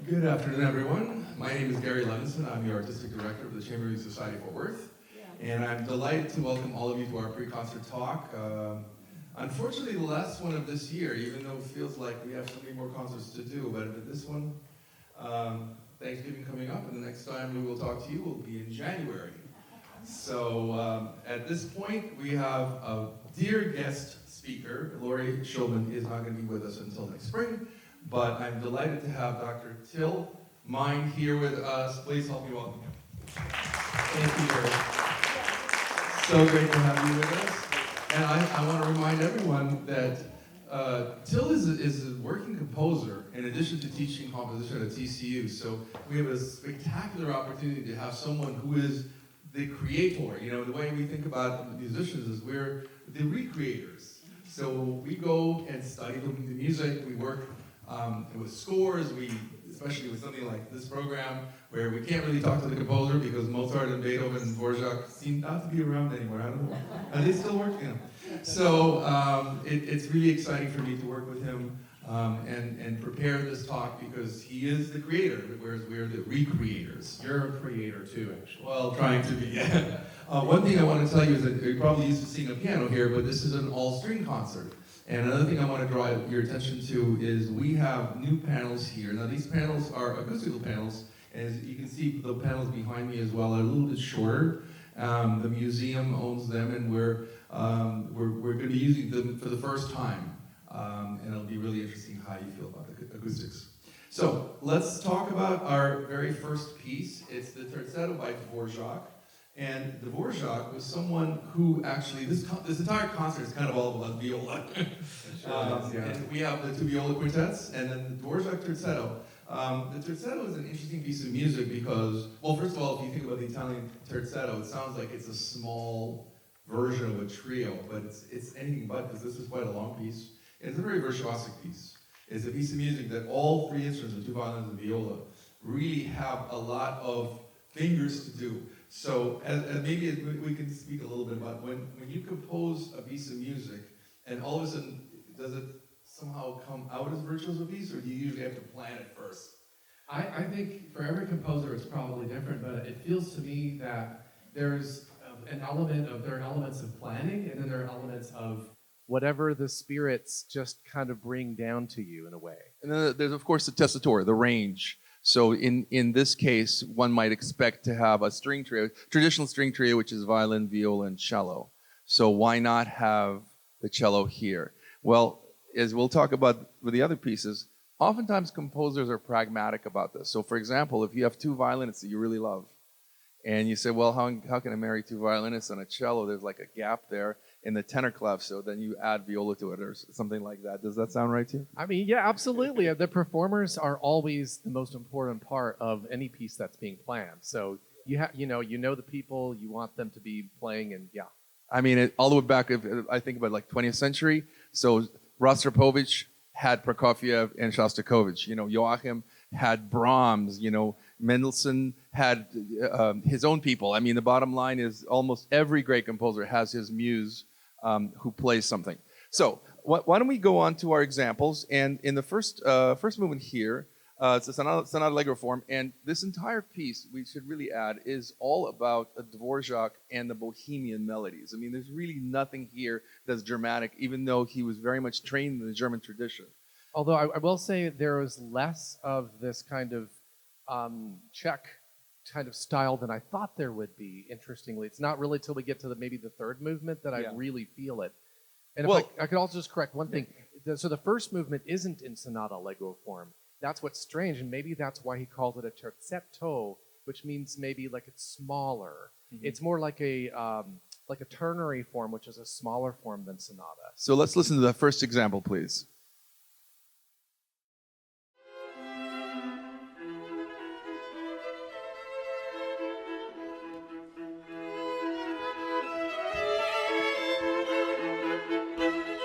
Good afternoon, everyone. My name is Gary Levinson. I'm the Artistic Director of the Chamber Music Society Fort Worth. And I'm delighted to welcome all of you to our pre-concert talk. Unfortunately, the last one of this year, even though it feels like we have so many more concerts to do, but this one, Thanksgiving coming up, and the next time we will talk to you will be in January. So at this point, we have a dear guest speaker. Laurie Shulman is not going to be with us until next spring, but I'm delighted to have Dr. Till Meyn here with us. Please help me welcome him. Thank you, Laurie. So great to have you with us. And I want to remind everyone that Till is a working composer in addition to teaching composition at TCU. So we have a spectacular opportunity to have someone who is the creator. You know, the way we think about musicians is we're the recreators. So we go and study the music, we work with scores, especially with something like this program, where we can't really talk to the composer because Mozart and Beethoven and Dvorak seem not to be around anymore. I don't know. Are they still working? So it's really exciting for me to work with him and prepare this talk because he is the creator, whereas we're the recreators. You're a creator too, actually. Well, trying to be. One thing I want to tell you is that you're probably used to seeing a piano here, but this is an all-string concert. And another thing I want to draw your attention to is we have new panels here. Now these panels are acoustical panels. As you can see, the panels behind me as well are a little bit shorter. The museum owns them, and we're going to be using them for the first time. And it'll be really interesting how you feel about the acoustics. So let's talk about our very first piece. It's the Terzetto by Dvorak. And Dvorak was someone who actually, this entire concert is kind of all about viola. And we have the two viola quintets, and then the Dvorak Terzetto. The terzetto is an interesting piece of music because, well, first of all, if you think about the Italian terzetto, it sounds like it's a small version of a trio, but it's anything but, because this is quite a long piece. And it's a very virtuosic piece. It's a piece of music that all three instruments, the two violins and viola, really have a lot of fingers to do. So maybe we can speak a little bit about when you compose a piece of music, and all of a sudden, does it somehow come out as virtuoso piece, or do you usually have to plan it first? I think for every composer it's probably different, but it feels to me that there's there are elements of planning, and then there are elements of whatever the spirits just kind of bring down to you in a way. And then there's, of course, the tessitura, the range. So in this case, one might expect to have a string trio, traditional string trio, which is violin, viola, and cello. So why not have the cello here? Well, as we'll talk about with the other pieces, oftentimes composers are pragmatic about this. So for example, if you have two violinists that you really love, and you say, well, how can I marry two violinists and a cello? There's like a gap there in the tenor clef, so then you add viola to it or something like that. Does that sound right to you? I mean, yeah, absolutely. The performers are always the most important part of any piece that's being planned. So you know the people, you want them to be playing, and yeah. I mean, all the way back, if I think about like 20th century, so Rostropovich had Prokofiev and Shostakovich. Joachim had Brahms. Mendelssohn had his own people. I mean, the bottom line is almost every great composer has his muse who plays something. So why don't we go on to our examples? And in the first movement here, it's a sonata allegro form, and this entire piece, we should really add, is all about Dvorak and the Bohemian melodies. I mean, there's really nothing here that's dramatic, even though he was very much trained in the German tradition. Although I will say there was less of this kind of Czech kind of style than I thought there would be, interestingly. It's not really till we get to maybe the third movement that I really feel it. And if I could also just correct one thing. So the first movement isn't in sonata allegro form. That's what's strange, and maybe that's why he calls it a terzetto, which means maybe like it's smaller. Mm-hmm. It's more like a ternary form, which is a smaller form than sonata. So let's listen to the first example, please.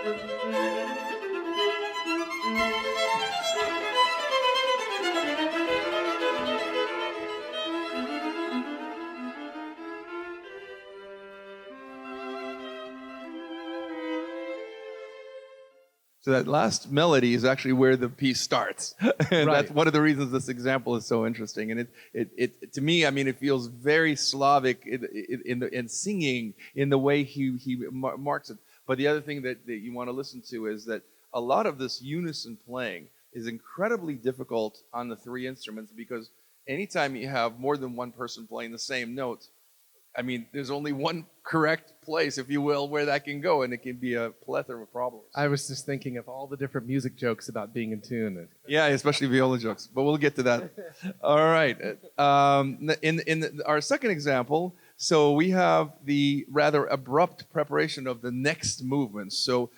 Thank you. So that last melody is actually where the piece starts. And Right. that's one of the reasons this example is so interesting. And it to me, I mean, it feels very Slavic in singing, in the way he marks it. But the other thing that you want to listen to is that a lot of this unison playing is incredibly difficult on the three instruments, because anytime you have more than one person playing the same notes, I mean, there's only one correct place, if you will, where that can go, and it can be a plethora of problems. I was just thinking of all the different music jokes about being in tune. Yeah, especially viola jokes, but we'll get to that. All right. In our second example, so we have the rather abrupt preparation of the next movement. So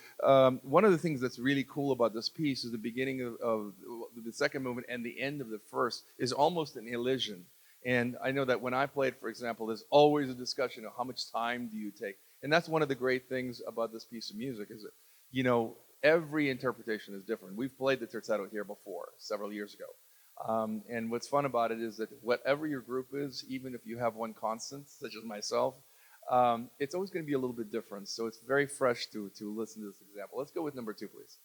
one of the things that's really cool about this piece is the beginning of the second movement and the end of the first is almost an elision. And I know that when I played, for example, there's always a discussion of how much time do you take. And that's one of the great things about this piece of music is that, you know, every interpretation is different. We've played the Terzetto here before, several years ago. And what's fun about it is that whatever your group is, even if you have one constant, such as myself, it's always going to be a little bit different. So it's very fresh to listen to this example. Let's go with number 2, please.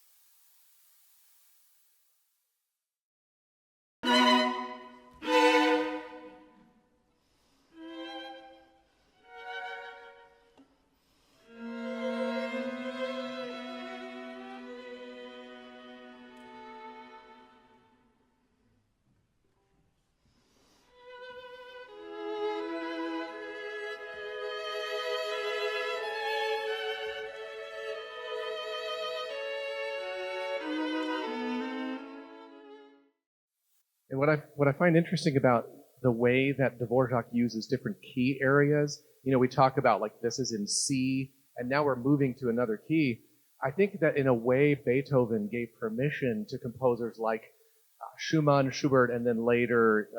And what I find interesting about the way that Dvorak uses different key areas, you know, we talk about like this is in C, and now we're moving to another key. I think that in a way Beethoven gave permission to composers like Schumann, Schubert, and then later,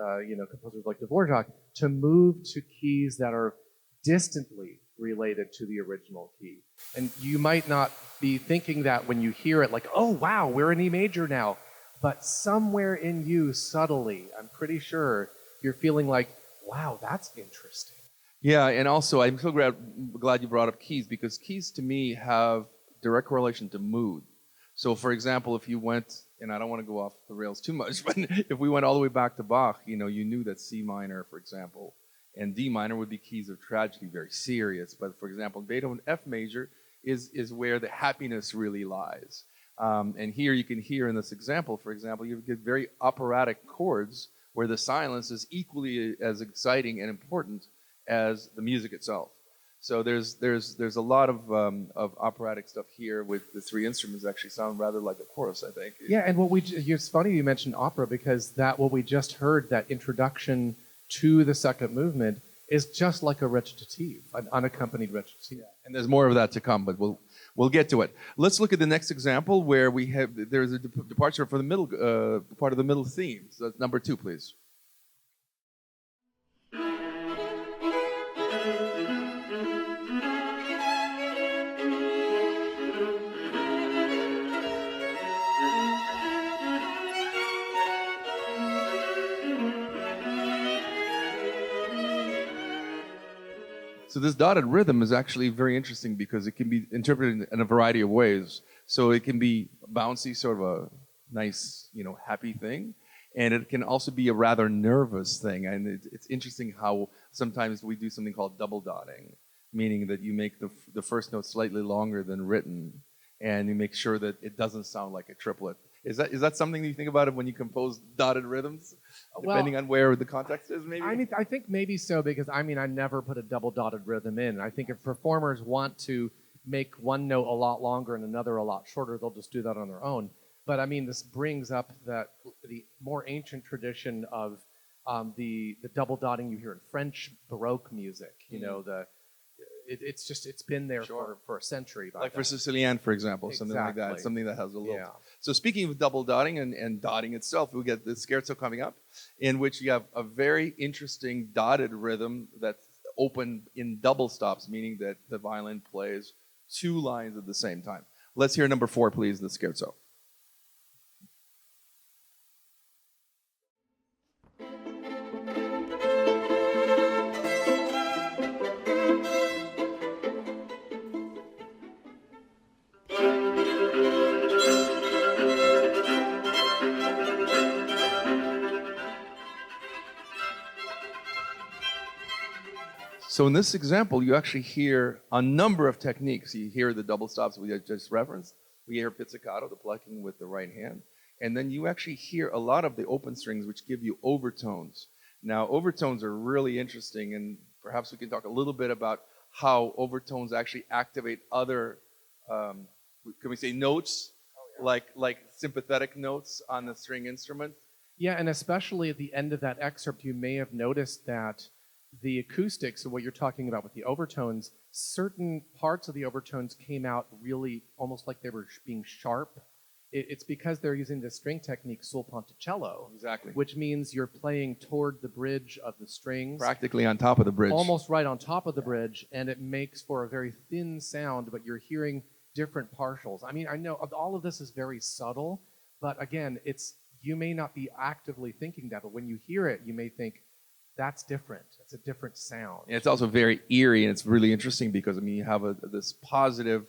composers like Dvorak to move to keys that are distantly related to the original key. And you might not be thinking that when you hear it, like, oh wow, we're in E major now. But somewhere in you, subtly, I'm pretty sure, you're feeling like, wow, that's interesting. Yeah, and also I'm so glad you brought up keys, because keys to me have direct correlation to mood. So for example, if you went, and I don't want to go off the rails too much, but if we went all the way back to Bach, you know, you knew that C minor, for example, and D minor would be keys of tragedy, very serious. But for example, Beethoven F major is where the happiness really lies. And here you can hear in this example, for example, you get very operatic chords where the silence is equally as exciting and important as the music itself. So there's a lot of operatic stuff here with the three instruments actually sound rather like a chorus, I think. Yeah, and it's funny you mentioned opera, because what we just heard, that introduction to the second movement, is just like a recitative, an unaccompanied recitative. Yeah. And there's more of that to come, but we'll get to it. Let's look at the next example where there's a departure from the middle part of the middle theme. So that's number 2, please. So this dotted rhythm is actually very interesting because it can be interpreted in a variety of ways. So it can be bouncy, sort of a nice, happy thing. And it can also be a rather nervous thing. And it's interesting how sometimes we do something called double dotting, meaning that you make the first note slightly longer than written, and you make sure that it doesn't sound like a triplet. Is that something that you think about it when you compose dotted rhythms, depending on where the context is, maybe? I think maybe so, because I never put a double dotted rhythm in. I think if performers want to make one note a lot longer and another a lot shorter, they'll just do that on their own. But this brings up the more ancient tradition of the double dotting you hear in French Baroque music. It's been there for a century. Like for Sicilian, for example, something like that, something that has a lilt. Yeah. So speaking of double dotting and dotting itself, we get the scherzo coming up, in which you have a very interesting dotted rhythm that's open in double stops, meaning that the violin plays 2 lines at the same time. Let's hear number 4, please, the scherzo. So in this example, you actually hear a number of techniques. You hear the double stops we just referenced. We hear pizzicato, the plucking with the right hand. And then you actually hear a lot of the open strings, which give you overtones. Now, overtones are really interesting, and perhaps we can talk a little bit about how overtones actually activate other, can we say notes, like sympathetic notes on the string instrument? Yeah, and especially at the end of that excerpt, you may have noticed that the acoustics, of what you're talking about with the overtones, certain parts of the overtones came out really almost like they were being sharp. It's because they're using the string technique sul ponticello. Exactly. Which means you're playing toward the bridge of the strings. Practically on top of the bridge. Almost right on top of the bridge, and it makes for a very thin sound, but you're hearing different partials. I mean, I know all of this is very subtle, but again, you may not be actively thinking that, but when you hear it, you may think, that's different. It's a different sound. And it's also very eerie, and it's really interesting because, I mean, you have this positive,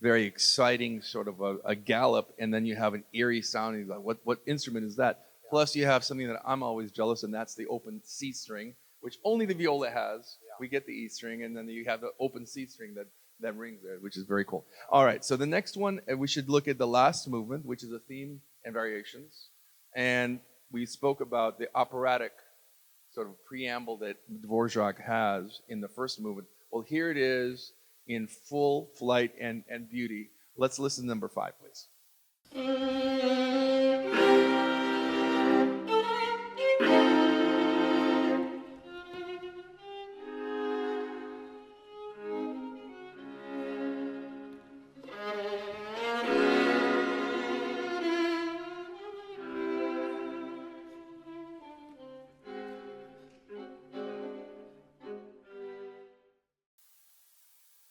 very exciting sort of a gallop, and then you have an eerie sound, and you're like, what instrument is that? Yeah. Plus, you have something that I'm always jealous, and that's the open C string, which only the viola has. Yeah. We get the E string, and then you have the open C string that rings there, which is very cool. All right, so the next one, we should look at the last movement, which is a theme and variations. And we spoke about the operatic sort of preamble that Dvorak has in the first movement. Well, here it is in full flight and beauty. Let's listen to number 5, please.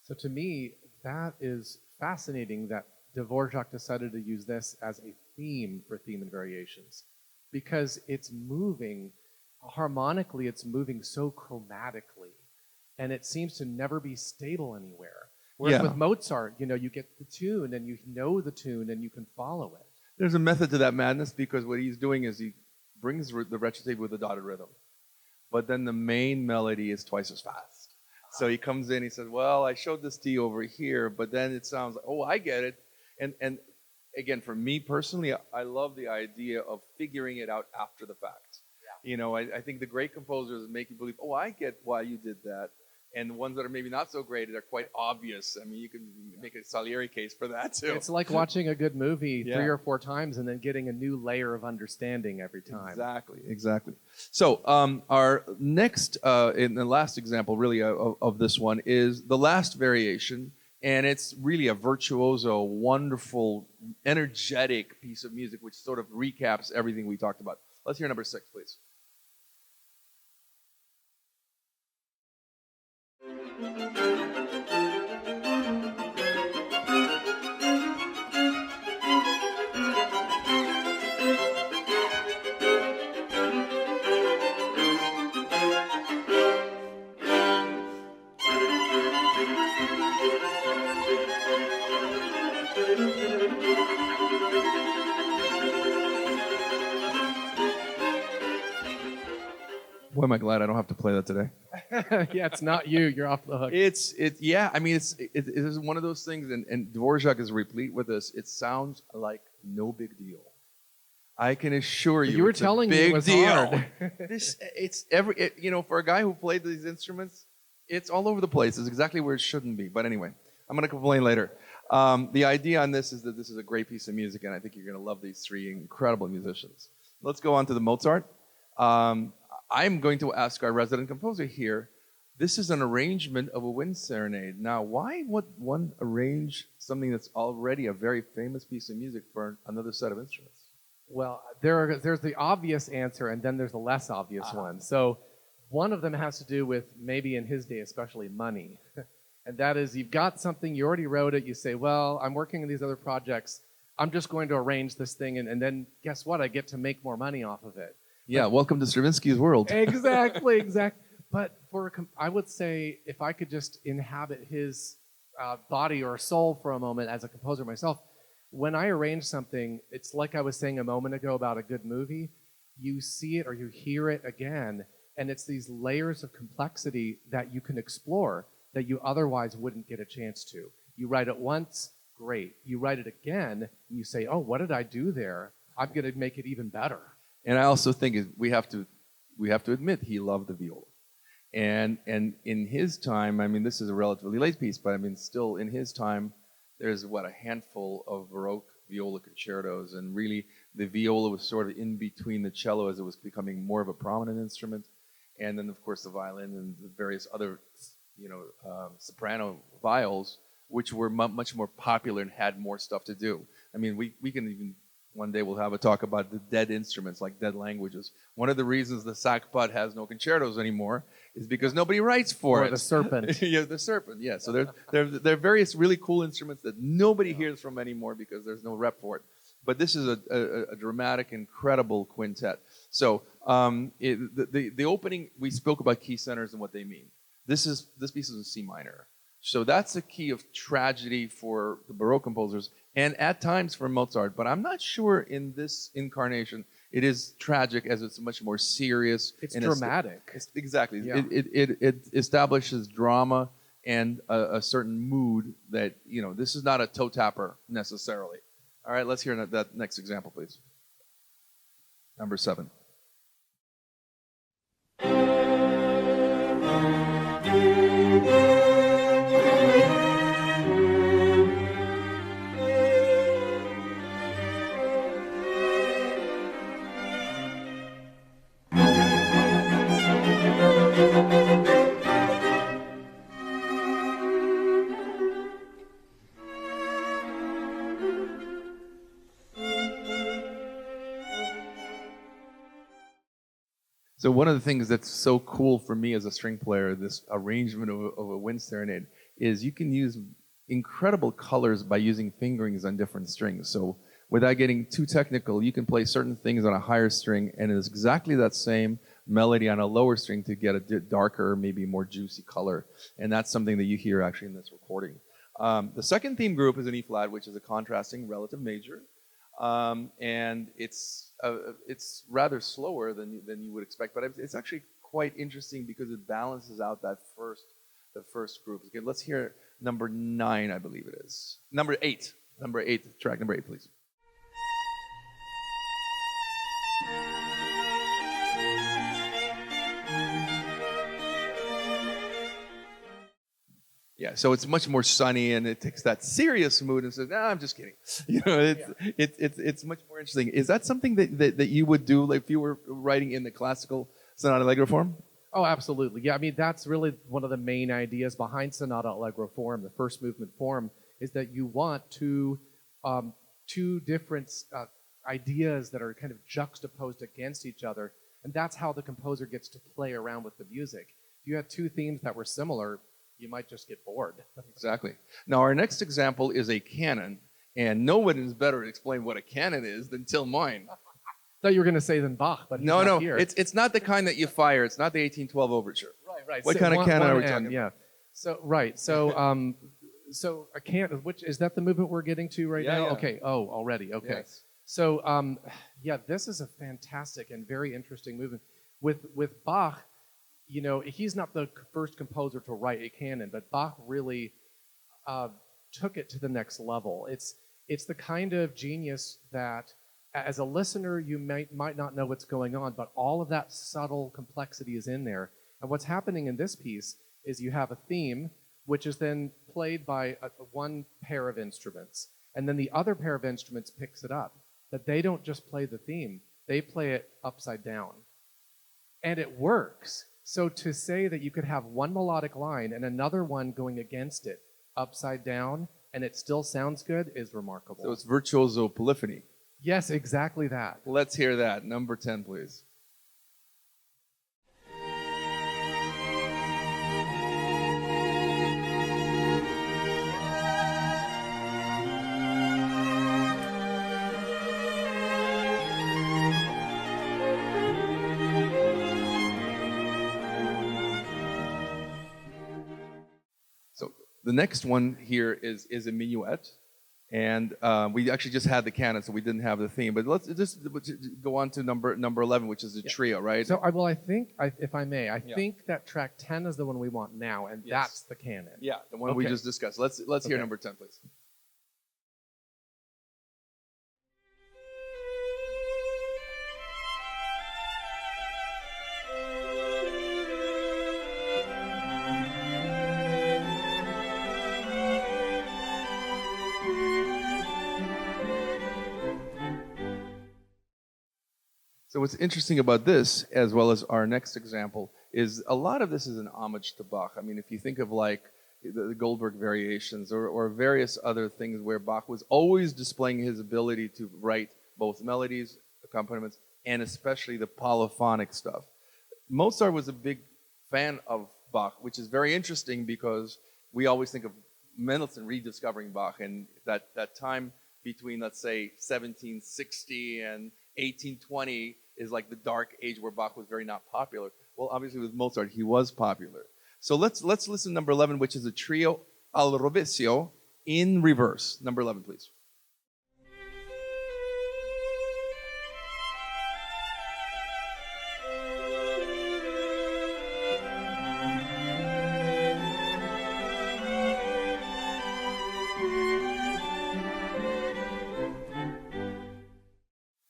So to me, that is fascinating that Dvorak decided to use this as a theme for theme and variations, because it's moving, harmonically it's moving so chromatically, and it seems to never be stable anywhere. Whereas with Mozart, you get the tune, and you know the tune, and you can follow it. There's a method to that madness, because what he's doing is he brings the recitative with a dotted rhythm, but then the main melody is twice as fast. So he comes in, he says, well, I showed this to you over here, but then it sounds like, oh, I get it. And again, for me personally, I love the idea of figuring it out after the fact. Yeah. I think the great composers make you believe, oh, I get why you did that. And the ones that are maybe not so great, they're quite obvious. I mean, you can make a Salieri case for that, too. It's like watching a good movie 3 or 4 times and then getting a new layer of understanding every time. Exactly. So our next, in the last example, really, of this one is the last variation. And it's really a virtuoso, wonderful, energetic piece of music, which sort of recaps everything we talked about. Let's hear number 6, please. Boy, am I glad I don't have to play that today. Yeah, it's not you. You're off the hook. I mean, it is one of those things, and Dvorak is replete with this. It sounds like no big deal. I can assure you, you were it's telling a big me it was deal. hard. For a guy who played these instruments, it's all over the place. It's exactly where it shouldn't be. But anyway, I'm going to complain later. The idea on this is that this is a great piece of music, and I think you're going to love these 3 incredible musicians. Let's go on to the Mozart. I'm going to ask our resident composer here. This is an arrangement of a wind serenade. Now, why would one arrange something that's already a very famous piece of music for another set of instruments? Well, there's the obvious answer, and then there's the less obvious one. So one of them has to do with, maybe in his day especially, money. And that is, you've got something, you already wrote it, you say, well, I'm working on these other projects, I'm just going to arrange this thing, and then guess what? I get to make more money off of it. Yeah, welcome to Stravinsky's world. Exactly. But I would say, if I could just inhabit his body or soul for a moment as a composer myself, when I arrange something, it's like I was saying a moment ago about a good movie. You see it or you hear it again, And it's these layers of complexity that you can explore that you otherwise wouldn't get a chance to. You write it once, great. You write it again, and you say, oh, what did I do there? I'm going to make it even better. And I also think we have to admit he loved the viola. And in his time, I mean, this is a relatively late piece, but I mean, still in his time, there's a handful of Baroque viola concertos, and really the viola was sort of in between the cello as it was becoming more of a prominent instrument, and then of course the violin and the various other, soprano viols, which were much more popular and had more stuff to do. I mean, we can even one day we'll have a talk about the dead instruments, like dead languages. One of the reasons the sackbut has no concertos anymore is because nobody writes for it. Or the serpent. Yeah, the serpent. Yeah. So there are various really cool instruments that nobody hears from anymore because there's no rep for it. But this is a dramatic, incredible quintet. So the opening, we spoke about key centers and what they mean. This piece is in C minor. So that's a key of tragedy for the Baroque composers, and at times for Mozart. But I'm not sure in this incarnation it is tragic, as it's much more serious. It's dramatic. Exactly. Yeah. It establishes drama and a certain mood that, this is not a toe tapper necessarily. All right, let's hear that next example, please. Number 7. So one of the things that's so cool for me as a string player, this arrangement of a wind serenade, is you can use incredible colors by using fingerings on different strings. So without getting too technical, you can play certain things on a higher string, and it's exactly that same melody on a lower string to get a darker, maybe more juicy color. And that's something that you hear actually in this recording. The second theme group is an E-flat, which is a contrasting relative major. And it's rather slower than you would expect, but it's actually quite interesting because it balances out the first group. Okay, let's hear number 9, I believe it is. Number 8, track number 8, please. Yeah, so it's much more sunny, and it takes that serious mood and says, "No, I'm just kidding." It's much more interesting. Is that something that you would do, like if you were writing in the classical sonata allegro form? Oh, absolutely. Yeah, I mean, that's really one of the main ideas behind sonata allegro form, the first movement form, is that you want two different ideas that are kind of juxtaposed against each other, and that's how the composer gets to play around with the music. If you had two themes that were similar, you might just get bored. Exactly. Now, our next example is a canon, and no one is better to explain what a canon is than Till Meyn. Thought you were going to say than Bach, but he's No, not here. it's not the kind that you fire. It's not the 1812 overture. Right. What kind of canon are we talking about? Yeah. So a canon, which is that the movement we're getting to right now? Yeah. Okay. Oh, already. Okay. Yes. So this is a fantastic and very interesting movement. With Bach, he's not the first composer to write a canon, but Bach really took it to the next level. It's the kind of genius that, as a listener, you might not know what's going on, but all of that subtle complexity is in there. And what's happening in this piece is you have a theme, which is then played by one pair of instruments, and then the other pair of instruments picks it up. But they don't just play the theme; they play it upside down, and it works. So to say that you could have one melodic line and another one going against it upside down, and it still sounds good, is remarkable. So it's virtuoso polyphony. Yes, exactly that. Let's hear that. Number 10, please. So the next one here is a minuet. And we actually just had the canon, so we didn't have the theme. But let's just go on to number 11, which is the trio, right? So, I think, if I may, I think that track 10 is the one we want now, and that's the canon. Yeah, the one we just discussed. Let's hear number 10, please. So what's interesting about this, as well as our next example, is a lot of this is an homage to Bach. I mean, if you think of like the Goldberg variations or various other things where Bach was always displaying his ability to write both melodies, accompaniments, and especially the polyphonic stuff. Mozart was a big fan of Bach, which is very interesting because we always think of Mendelssohn rediscovering Bach, and that time between, let's say, 1760 and 1820 is like the dark age where Bach was very not popular. Well, obviously with Mozart, he was popular. So let's listen to number 11, which is a trio al rovescio in reverse. Number 11, please.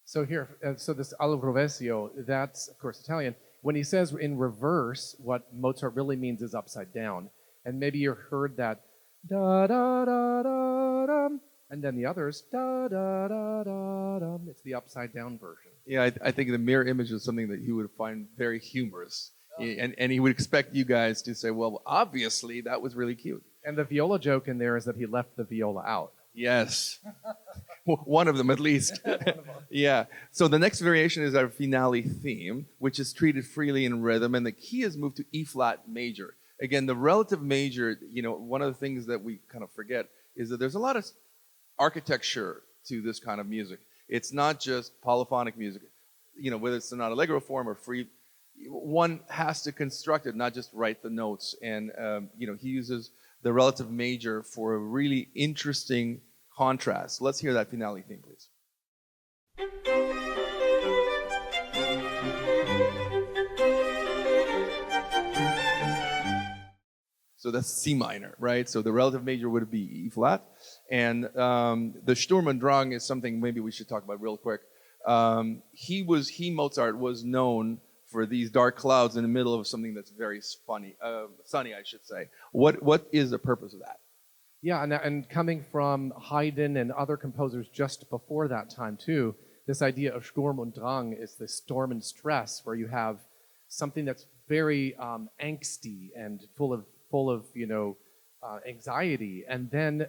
So here, so this al rovescio, that's of course Italian. When he says in reverse, what Mozart really means is upside down. And maybe you heard that da da da da dum, and then the others da da da da dum. It's the upside down version. Yeah, I think the mirror image is something that he would find very humorous. And he would expect you guys to say, well, obviously that was really cute. And the viola joke in there is that he left the viola out. Yes. One of them at least. Yeah. So the next variation is our finale theme, which is treated freely in rhythm, and the key is moved to E flat major. Again, the relative major, one of the things that we kind of forget is that there's a lot of architecture to this kind of music. It's not just polyphonic music, whether it's an allegro form or free. One has to construct it, not just write the notes. And, he uses the relative major for a really interesting contrast. Let's hear that finale theme, please. So that's C minor, right? So the relative major would be E flat. And the Sturm und Drang is something maybe we should talk about real quick. Mozart was known for these dark clouds in the middle of something that's very sunny, I should say. What is the purpose of that? Yeah, and coming from Haydn and other composers just before that time too, this idea of Sturm und Drang is the storm and stress, where you have something that's very angsty and full of anxiety, and then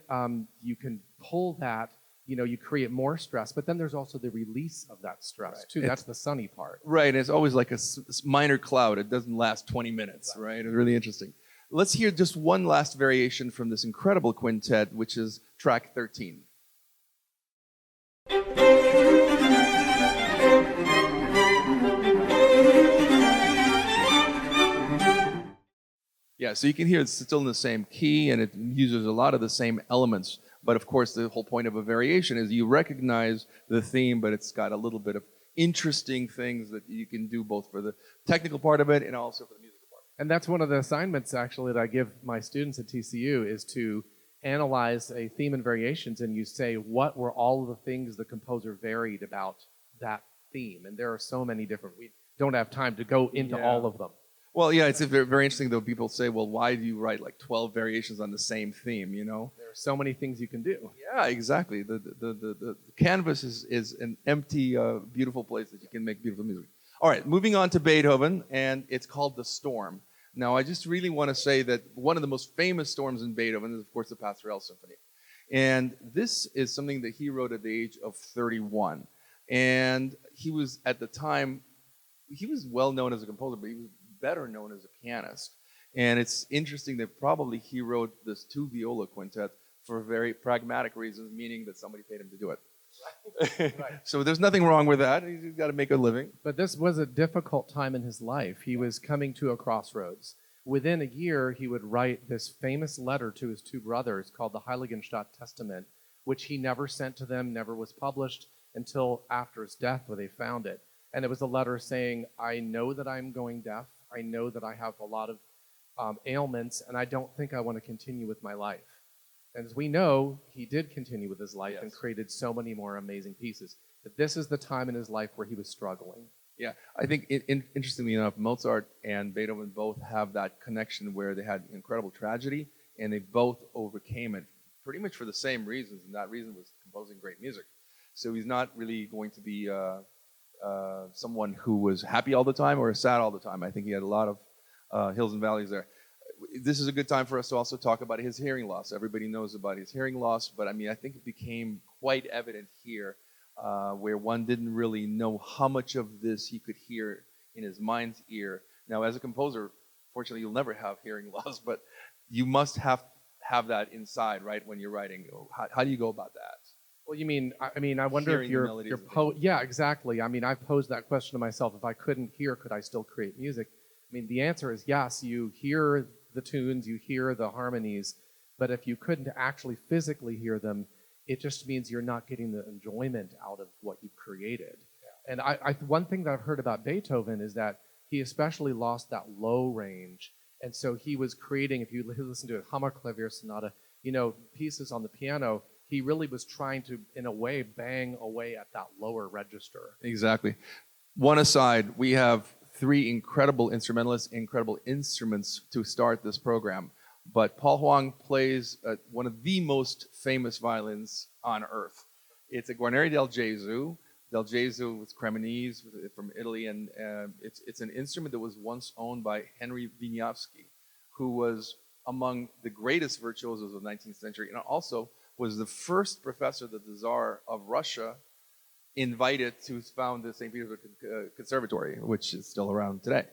you can pull that. You create more stress, but then there's also the release of that stress too. That's the sunny part. Right, and it's always like a minor cloud. It doesn't last 20 minutes, right? It's really interesting. Let's hear just one last variation from this incredible quintet, which is track 13. Yeah, so you can hear it's still in the same key, and it uses a lot of the same elements. But of course, the whole point of a variation is you recognize the theme, but it's got a little bit of interesting things that you can do both for the technical part of it and also for the musical part. And that's one of the assignments, actually, that I give my students at TCU, is to analyze a theme and variations, and you say, what were all of the things the composer varied about that theme? And there are so many different, we don't have time to go into all of them. Well, yeah, it's very, very interesting, though. People say, well, why do you write like 12 variations on the same theme, There are so many things you can do. Yeah, exactly. The canvas is an empty, beautiful place that you can make beautiful music. All right, moving on to Beethoven, and it's called The Storm. Now, I just really want to say that one of the most famous storms in Beethoven is, of course, the Pastoral Symphony. And this is something that he wrote at the age of 31. And he was, at the time, he was well known as a composer, but he was better known as a pianist. And it's interesting that probably he wrote this 2 viola quintet for very pragmatic reasons, meaning that somebody paid him to do it. Right. So there's nothing wrong with that. He's got to make a living. But this was a difficult time in his life. He was coming to a crossroads. Within a year, he would write this famous letter to his 2 brothers called the Heiligenstadt Testament, which he never sent to them, never was published until after his death where they found it. And it was a letter saying, I know that I'm going deaf. I know that I have a lot of ailments, and I don't think I want to continue with my life. And as we know, he did continue with his life and created so many more amazing pieces. But this is the time in his life where he was struggling. Yeah, I think interestingly enough, Mozart and Beethoven both have that connection where they had incredible tragedy, and they both overcame it pretty much for the same reasons, and that reason was composing great music. So he's not really going to be someone who was happy all the time or sad all the time. I think he had a lot of hills and valleys there. This is a good time for us to also talk about his hearing loss. Everybody knows about his hearing loss, but I mean, I think it became quite evident here where one didn't really know how much of this he could hear in his mind's ear. Now, as a composer, fortunately, you'll never have hearing loss, but you must have that inside, right, when you're writing. How do you go about that? Well, you mean, I wonder if you're yeah, exactly. I mean, I've posed that question to myself. If I couldn't hear, could I still create music? I mean, the answer is yes. You hear the tunes, you hear the harmonies, but if you couldn't actually physically hear them, it just means you're not getting the enjoyment out of what you've created. Yeah. And one thing that I've heard about Beethoven is that he especially lost that low range. And so he was creating, if you listen to a Hammerklavier sonata, pieces on the piano, he really was trying to, in a way, bang away at that lower register. Exactly. One aside, we have 3 incredible instrumentalists, incredible instruments to start this program. But Paul Huang plays one of the most famous violins on earth. It's a Guarneri del Gesù. Del Gesù was Cremonese from Italy, and it's an instrument that was once owned by Henry Wieniawski, who was among the greatest virtuosos of the 19th century, and also was the first professor that the Tsar of Russia invited to found the St. Petersburg Conservatory, which is still around today.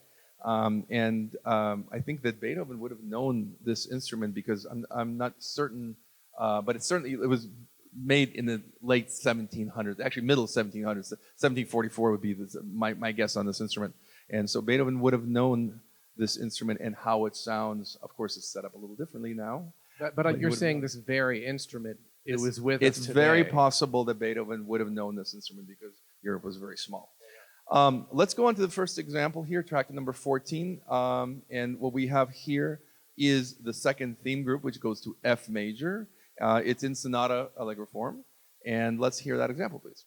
I think that Beethoven would have known this instrument because I'm not certain, but it was made in the late 1700s, actually middle 1700s. 1744 would be my guess on this instrument. And so Beethoven would have known this instrument and how it sounds. Of course, it's set up a little differently now. But you're saying this very instrument, it was with us It's today. very possible that Beethoven would have known this instrument because Europe was very small. Let's go on to the first example here, track number 14. And what we have here is the second theme group, which goes to F major. It's in sonata allegro form. And let's hear that example, please.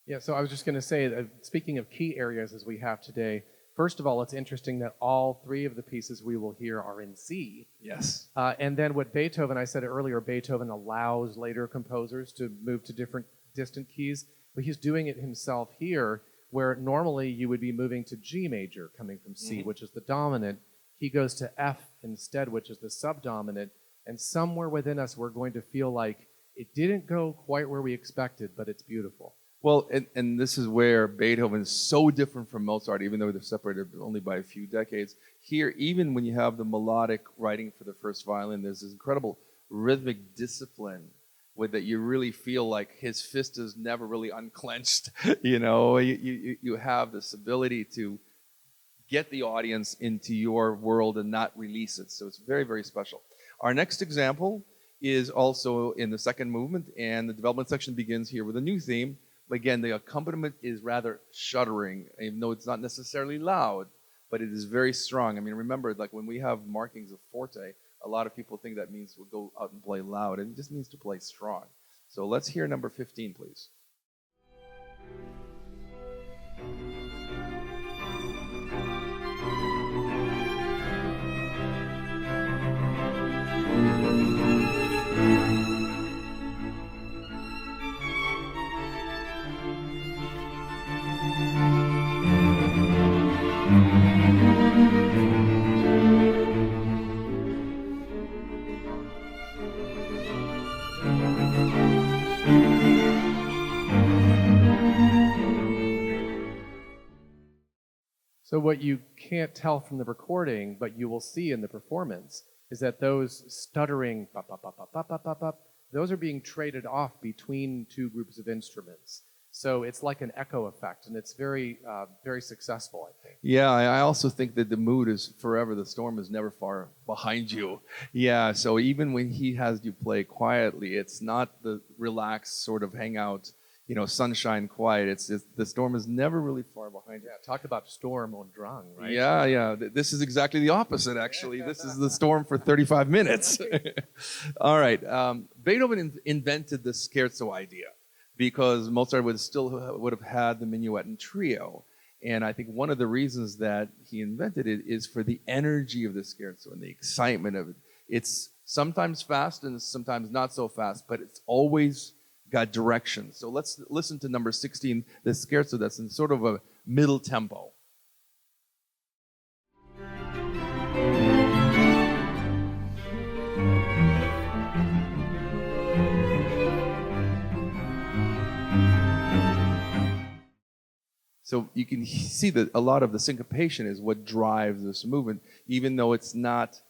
Yeah, so I was just going to say, speaking of key areas as we have today, first of all, it's interesting that all 3 of the pieces we will hear are in C. Yes. And then what Beethoven, I said it earlier, Beethoven allows later composers to move to different distant keys, but he's doing it himself here, where normally you would be moving to G major, coming from C, which is the dominant. He goes to F instead, which is the subdominant, and somewhere within us we're going to feel like it didn't go quite where we expected, but it's beautiful. Well, and this is where Beethoven is so different from Mozart, even though they're separated only by a few decades. Here, even when you have the melodic writing for the first violin, there's this incredible rhythmic discipline with that you really feel like his fist is never really unclenched. You have this ability to get the audience into your world and not release it. So it's very, very special. Our next example is also in the second movement, and the development section begins here with a new theme. Again, the accompaniment is rather shuddering, even though it's not necessarily loud, but it is very strong. I mean, remember, like when we have markings of forte, a lot of people think that means we'll go out and play loud, and it just means to play strong. So let's hear number 15, please. So what you can't tell from the recording, but you will see in the performance, is that those stuttering bop, bop, bop, bop, bop, bop, bop, bop, those are being traded off between two groups of instruments. So it's like an echo effect, and it's very, very successful, I think. Yeah, I also think that the mood is forever. The storm is never far behind you. Yeah, so even when he has you play quietly, it's not the relaxed sort of hangout, sunshine quiet. It's the storm is never really far behind you. Yeah, talk about storm on drang, right? Yeah, yeah. This is exactly the opposite, actually. This is the storm for 35 minutes. All right. Beethoven invented the scherzo idea because Mozart would have had the minuet and trio. And I think one of the reasons that he invented it is for the energy of the scherzo and the excitement of it. It's sometimes fast and sometimes not so fast, but it's always got direction. So let's listen to number 16, the scherzo that's in sort of a middle tempo. So you can see that a lot of the syncopation is what drives this movement, even though it's not,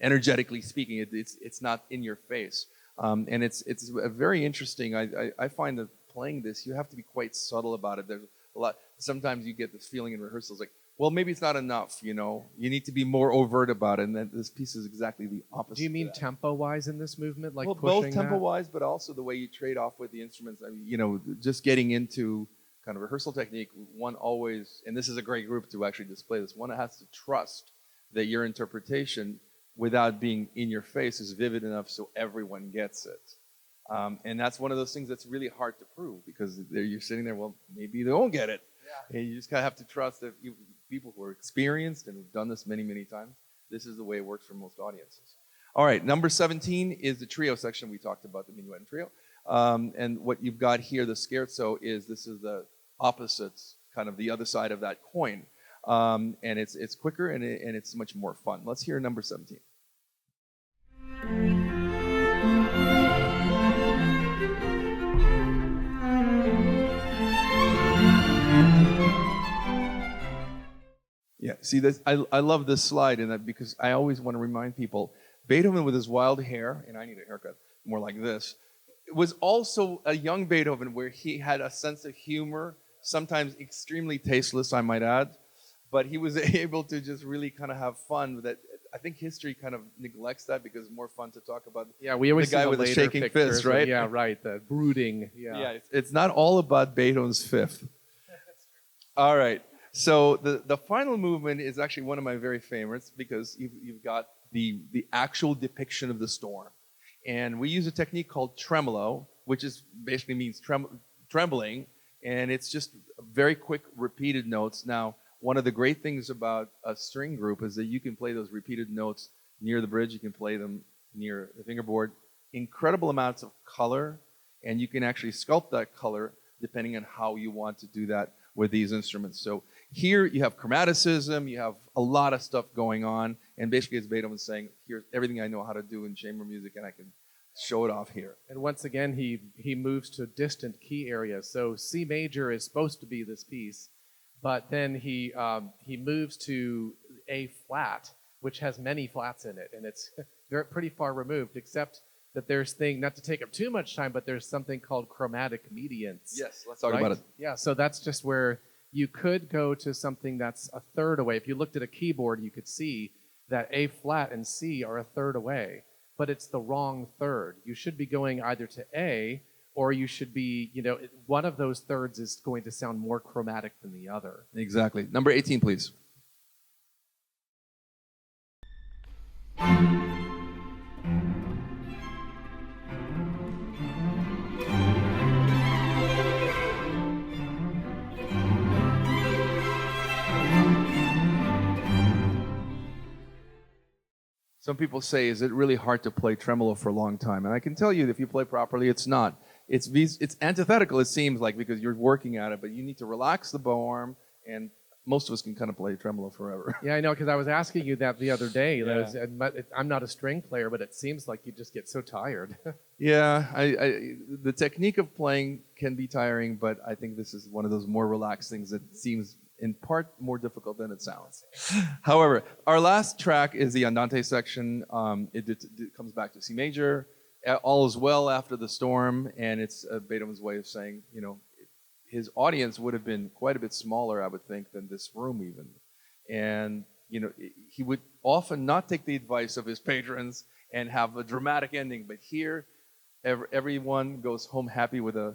energetically speaking, it's not in your face. And it's a very interesting. I find that playing this, you have to be quite subtle about it. There's a lot. Sometimes you get this feeling in rehearsals like, well, maybe it's not enough. You need to be more overt about it. And then this piece is exactly the opposite. Do you mean tempo-wise in this movement, like well, pushing both tempo-wise, but also the way you trade off with the instruments. I mean, just getting into kind of rehearsal technique. One always, and this is a great group to actually display this. One has to trust that your interpretation, without being in your face, is vivid enough so everyone gets it. And that's one of those things that's really hard to prove because you're sitting there, well, maybe they won't get it. Yeah. And you just kind of have to trust that people who are experienced and have done this many, many times, this is the way it works for most audiences. All right, number 17 is the trio section. We talked about the minuet and trio. And what you've got here, the scherzo, this is the opposites, kind of the other side of that coin. And it's quicker and it's much more fun. Let's hear number 17. Yeah, see this. I love this slide in that because I always want to remind people, Beethoven with his wild hair, and I need a haircut more like this, was also a young Beethoven where he had a sense of humor, sometimes extremely tasteless, I might add, but he was able to just really kind of have fun with it. I think history kind of neglects that because it's more fun to talk about we always the guy see with a shaking pictures fist, right? Yeah, right, the brooding. Yeah, it's not all about Beethoven's fifth. All right, so the final movement is actually one of my very favorites because you've got the actual depiction of the storm. And we use a technique called tremolo, which basically means trembling, and it's just very quick repeated notes. Now, one of the great things about a string group is that you can play those repeated notes near the bridge, you can play them near the fingerboard, incredible amounts of color, and you can actually sculpt that color depending on how you want to do that with these instruments. So here you have chromaticism, you have a lot of stuff going on, and basically it's Beethoven saying, here's everything I know how to do in chamber music, and I can show it off here. And once again, he moves to distant key areas. So C major is supposed to be this piece, but then he moves to A flat, which has many flats in it, and it's pretty far removed, except that there's not to take up too much time, but there's something called chromatic mediants. Yes, let's talk about it. Yeah, so that's just where you could go to something that's a third away. If you looked at a keyboard, you could see that A flat and C are a third away, but it's the wrong third. You should be going either to A, or you should be, one of those thirds is going to sound more chromatic than the other. Exactly. Number 18, please. Some people say, is it really hard to play tremolo for a long time? And I can tell you, if you play properly, it's not. It's antithetical, it seems like, because you're working at it, but you need to relax the bow arm and most of us can kind of play tremolo forever. Yeah, I know, because I was asking you that the other day. Yeah. I'm not a string player, but it seems like you just get so tired. Yeah, the technique of playing can be tiring, but I think this is one of those more relaxed things that seems in part more difficult than it sounds. However, our last track is the Andante section. It comes back to C major. All is well after the storm, and it's Beethoven's way of saying, you know, his audience would have been quite a bit smaller, I would think, than this room even. And, you know, he would often not take the advice of his patrons and have a dramatic ending, but here, everyone goes home happy with a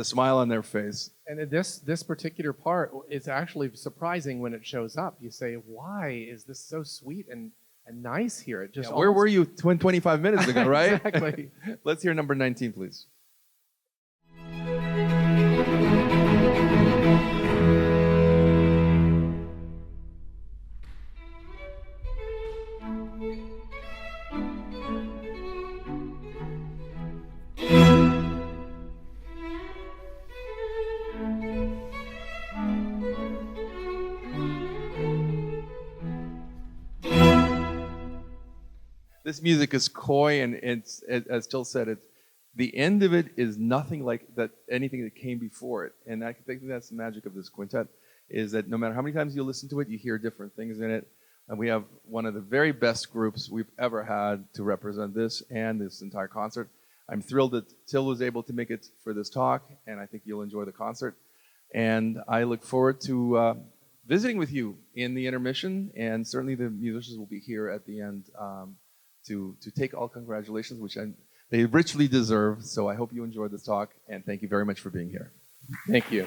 smile on their face. And in this particular part, it's actually surprising when it shows up. You say, "Why is this so sweet and nice here?" It just Where were you 25 minutes ago, right? Exactly. Let's hear number 19, please. This music is coy, and it's, as Jill said, the end of it is nothing like that, anything that came before it. And I think that's the magic of this quintet, is that no matter how many times you listen to it, you hear different things in it. And we have one of the very best groups we've ever had to represent this and this entire concert. I'm thrilled that Till was able to make it for this talk, and I think you'll enjoy the concert. And I look forward to visiting with you in the intermission, and certainly the musicians will be here at the end to take all congratulations, which they richly deserve. So I hope you enjoyed this talk, and thank you very much for being here. Thank you.